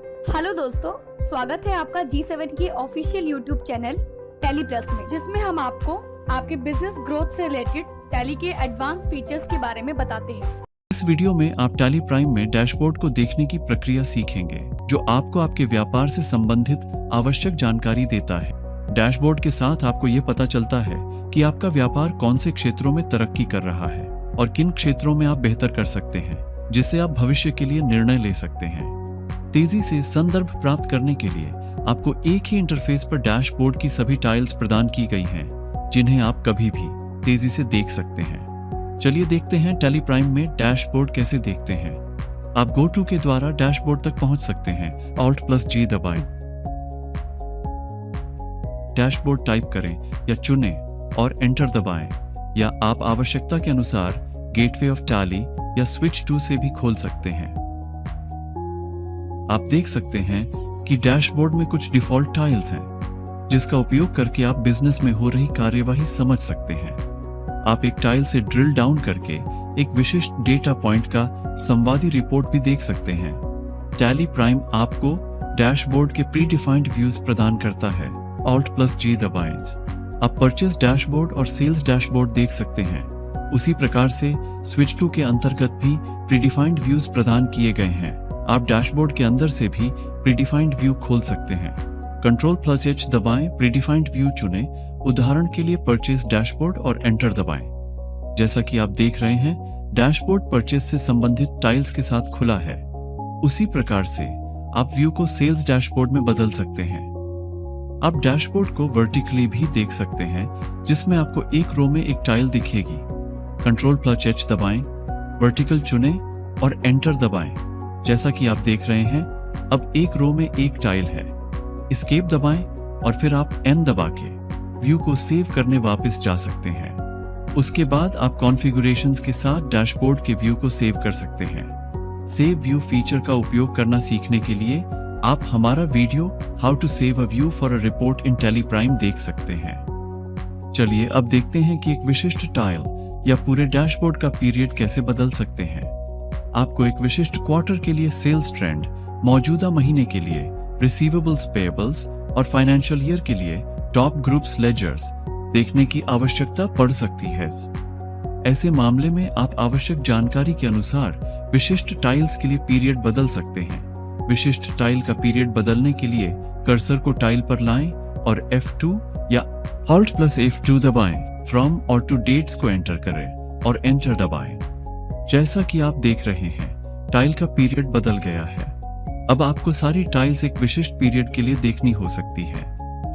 Hello दोस्तों, स्वागत है आपका G7 की official YouTube channel tally plus में, जिसमें हम आपको आपके बिजनेस ग्रोथ से रिलेटेड टैली के एडवांस फीचर्स के बारे में बताते हैं। इस वीडियो में आप टैली प्राइम में डैशबोर्ड को देखने की प्रक्रिया सीखेंगे, जो आपको आपके व्यापार से संबंधित आवश्यक जानकारी देता है। डैशबोर्ड के साथ आपको ये पता चलता है कि आपका व्यापार कौन से क्षेत्रों में तरक्की कर रहा है और किन क्षेत्रों में आप बेहतर कर सकते हैं, जिससे आप भविष्य के लिए निर्णय ले सकते हैं। तेजी से संदर्भ प्राप्त करने के लिए आपको एक ही इंटरफेस पर डैशबोर्ड की सभी टाइल्स प्रदान की गई हैं, जिन्हें आप कभी भी तेजी से देख सकते हैं। चलिए देखते हैं टैली प्राइम में डैशबोर्ड कैसे देखते हैं। आप गो टू के द्वारा डैशबोर्ड तक पहुंच सकते हैं। Alt+G दबाएं, डैशबोर्ड टाइप करें या चुनें और एंटर दबाएं, या आप आवश्यकता के अनुसार गेटवे ऑफ टैली या स्विच टू से भी खोल सकते हैं। आप देख सकते हैं कि डैशबोर्ड में कुछ डिफॉल्ट टाइल्स हैं, जिसका उपयोग करके आप बिजनेस में हो रही कार्यवाही समझ सकते हैं। आप एक टाइल से ड्रिल डाउन करके एक विशिष्ट डेटा पॉइंट का संवादी रिपोर्ट भी देख सकते हैं। टैली प्राइम आपको डैशबोर्ड के प्री डिफाइंड व्यूज प्रदान करता है। Alt+G दबाएं। आप परचेज डैशबोर्ड और सेल्स डैशबोर्ड देख सकते हैं। उसी प्रकार से स्विच टू के अंतर्गत भी प्रीडिफाइंड व्यूज प्रदान किए गए हैं। आप डैशबोर्ड के अंदर से भी प्रीडिफाइंड व्यू खोल सकते हैं। Ctrl+H दबाएं, प्रीडिफाइंड व्यू चुनें, उदाहरण के लिए परचेज डैशबोर्ड, और एंटर दबाएं। जैसा कि आप देख रहे हैं, डैशबोर्ड परचेज से संबंधित टाइल्स के साथ खुला है। उसी प्रकार से आप व्यू को सेल्स डैशबोर्ड में बदल सकते हैं। आप डैशबोर्ड को वर्टिकली भी देख सकते हैं, जिसमें आपको एक रो में एक टाइल दिखेगी। Ctrl+H दबाएं, वर्टिकल चुनें और एंटर दबाएं। जैसा कि आप देख रहे हैं, अब एक रो में एक टाइल है। एस्केप दबाएं और फिर आप N दबा के व्यू को सेव करने वापस जा सकते हैं। उसके बाद आप कॉन्फ़िगरेशंस के साथ डैशबोर्ड के व्यू को सेव कर सकते हैं। सेव व्यू फीचर का उपयोग करना सीखने के लिए आप हमारा video how to save a view for a report in Tally Prime देख सकते हैं। चलिए अब देखते हैं कि एक विशिष्ट टाइल या पूरे डैशबोर्ड का पीरियड कैसे बदल सकते हैं। आपको एक विशिष्ट क्वार्टर के लिए सेल्स ट्रेंड, मौजूदा महीने के लिए रिसीवेबल्स, पेएबल्स और फाइनेंशियल ईयर के लिए टॉप ग्रुप्स लेजर्स देखने की आवश्यकता पड़ सकती है। ऐसे मामले में आप आवश्यक जानकारी के अनुसार विशिष्ट टाइल्स के लिए पीरियड बदल सकते हैं। विशिष्ट टाइल का पीरियड बदलने के लिए कर्सर को टाइल पर लाएं और F2 या Alt+F2 दबाएं। फ्रॉम और टू डेट्स को एंटर करें और एंटर दबाएं। जैसा कि आप देख रहे हैं, टाइल का पीरियड बदल गया है। अब आपको सारी टाइल्स एक विशिष्ट पीरियड के लिए देखनी हो सकती है।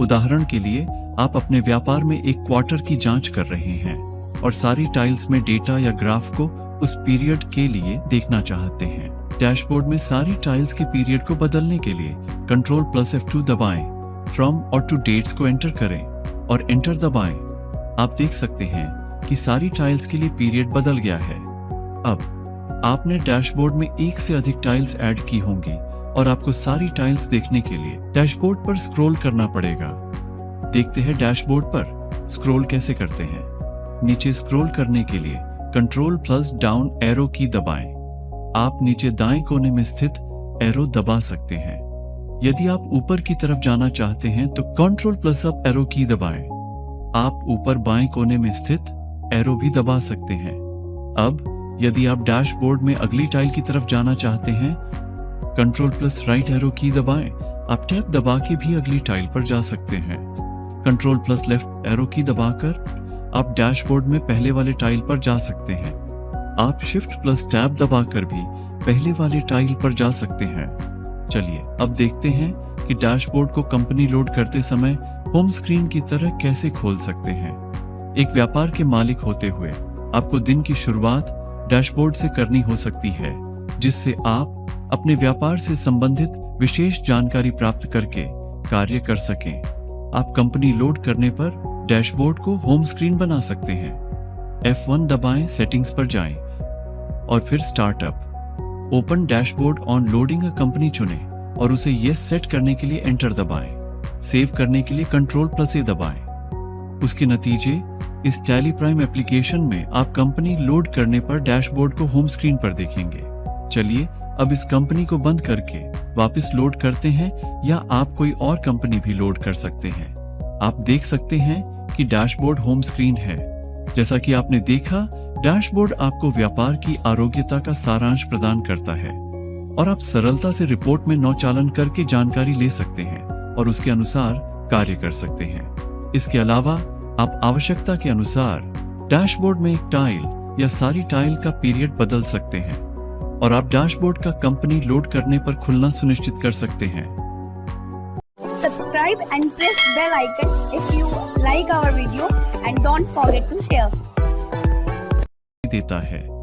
उदाहरण के लिए, आप अपने व्यापार में एक क्वार्टर की जांच कर रहे हैं और सारी टाइल्स में डेटा या ग्राफ को उस पीरियड के लिए देखना चाहते हैं। डैशबोर्ड में सारी टाइल्स के पीरियड को बदलने के लिए Ctrl+F2 दबाएं, फ्रॉम और टू डेट्स को एंटर करें और एंटर दबाएं। आप देख सकते हैं कि सारी टाइल्स के लिए पीरियड बदल गया है। अब आपने डैशबोर्ड में एक से अधिक टाइल्स ऐड की होंगी और आपको सारी टाइल्स देखने के लिए डैशबोर्ड पर स्क्रॉल करना पड़ेगा। देखते हैं डैशबोर्ड पर स्क्रॉल कैसे करते हैं। नीचे स्क्रॉल करने के लिए Ctrl+डाउन एरो की दबाएं। आप नीचे दाएं कोने में स्थित एरो दबा सकते हैं। यदि आप ऊपर की तरफ जाना चाहते हैं तो Ctrl+अप एरो की दबाएं। आप ऊपर बाएं कोने में स्थित एरो भी दबा सकते हैं। अब यदि आप डैशबोर्ड में अगली टाइल की तरफ जाना चाहते हैं, Ctrl+राइट एरो की दबाएं। आप टैब दबा के भी अगली टाइल पर जा सकते हैं। Ctrl+लेफ्ट एरो की दबाकर आप डैशबोर्ड में पहले वाले टाइल पर जा सकते हैं। आप Shift+टैब दबाकर भी पहले वाले टाइल पर जा सकते हैं। चलिए अब देखते हैं कि डैशबोर्ड को कंपनी लोड करते समय होम स्क्रीन की तरह कैसे खोल सकते हैं। एक व्यापार के मालिक होते हुए आपको दिन की शुरुआत डैशबोर्ड से करनी हो सकती है, जिससे आप अपने व्यापार से संबंधित विशेष जानकारी प्राप्त करके कार्य कर सकें। आप कंपनी लोड करने पर डैशबोर्ड को होम स्क्रीन बना सकते हैं। F1 दबाएं, सेटिंग्स पर जाएं और फिर startup open dashboard on loading a company चुनें और उसे यस सेट करने के लिए एंटर दबाएं। सेव करने के लिए Ctrl+A दबाएं। उसके नतीजे इस टैली प्राइम एप्लीकेशन में आप कंपनी लोड करने पर डैशबोर्ड को होम स्क्रीन पर देखेंगे। चलिए अब इस कंपनी को बंद करके वापस लोड करते हैं या आप कोई और कंपनी भी लोड कर सकते हैं। आप देख सकते हैं कि डैशबोर्ड होम स्क्रीन है। जैसा कि आपने देखा, डैशबोर्ड आपको व्यापार की आरोग्यता का सारांश प्रदान करता है और आप सरलता से रिपोर्ट में नौचालन करके जानकारी ले सकते हैं और उसके अनुसार कार्य कर सकते हैं। इसके अलावा आप आवश्यकता के अनुसार डैशबोर्ड में एक टाइल या सारी टाइल का पीरियड बदल सकते हैं और आप डैशबोर्ड का कंपनी लोड करने पर खुलना सुनिश्चित कर सकते हैं। Subscribe and press bell icon if you like our video and don't forget to share. देता है।